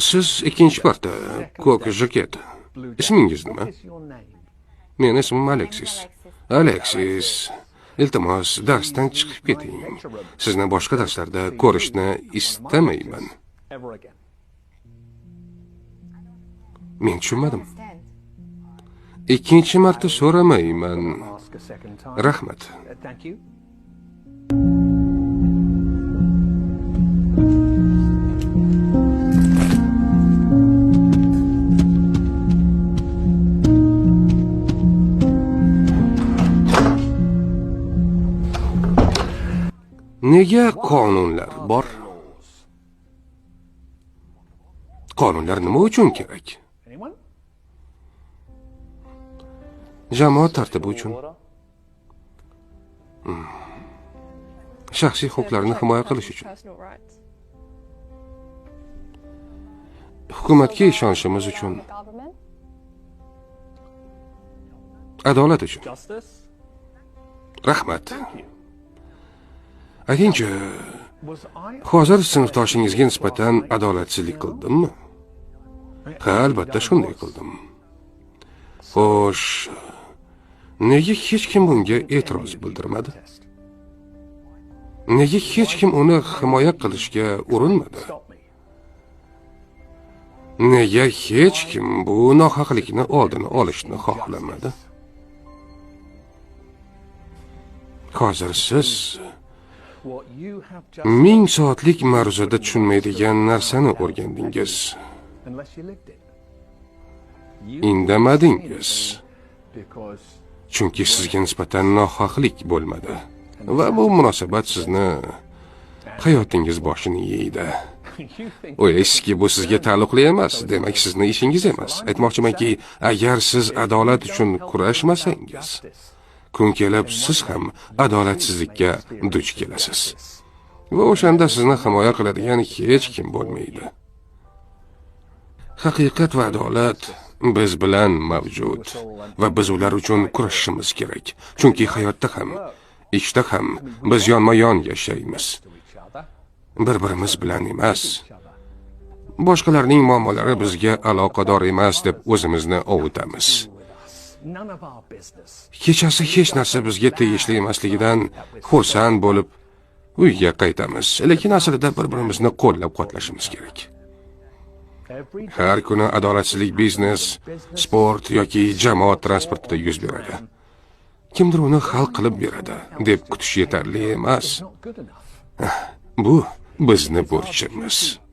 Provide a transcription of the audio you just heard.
Siz ikkinchi marta ko'k jaket. Ismingiz nima? Meni ismim Aleksis. Aleksis, iltimos darsdan chiqib keting. Sizni boshqa darslarda ko'rishni istamayman. Men tushunmadim. Ikkinchi marta so'ramayman. Rahmat. Nega qonunlar bor? Qonunlar nima uchun kerak? Jamoat tartibi uchun. Shaxsiy huquqlarni himoya qilish uchun. Hukumatga ishonishimiz uchun. Adolat uchun. Rahmat. Aytingchi, hozir sinfdoshingizga nisbatan adolatsizlik qildimmi? Ha, albatta shunday qildim. Xo'sh, nega hech kim bunga e'tiroz bildirmadi? Nega hech kim uni himoya qilishga urinmadi? Nega hech kim bu nohaqlikni oldini olishni xohlamadi? Hozir siz 1000 soatlik mavzuda tushunmaydigan narsani o'rgandingiz. Indamadingiz. Chunki sizga nisbatan nohaqlik bo'lmadi. Va bu munosabat sizni hayotingiz boshini yeydi. O'ylaysizki, bu sizga taalluqli emas, demak sizni ishingiz emas. Aytmoqchimanki, agar siz adolat uchun kurashmasangiz, kun kelib siz ham adolatsizlikka duch kelasiz. Va o'shanda sizni himoya qiladigan hech kim bo'lmaydi. Haqiqat va adolat biz bilan mavjud va biz ular uchun kurashishimiz kerak. Chunki hayotda ham, ishda ham biz yonma-yon yashaymiz. Bir-birimiz bilan emas. Boshqalarning muammolari bizga aloqador emas deb o'zimizni ovutamiz. Kechasi hech narsa bizga tegishli emasligidan xursand bo'lib uyga qaytamiz. Lekin aslida bir-birimizni qo'llab-quvvatlashimiz kerak. Har kuni adolatsizlik biznes, sport yoki jamoat transportida yuz beradi. Kimdir uni hal qilib beradi deb kutish yetarli emas. Bu bizni burchimiz.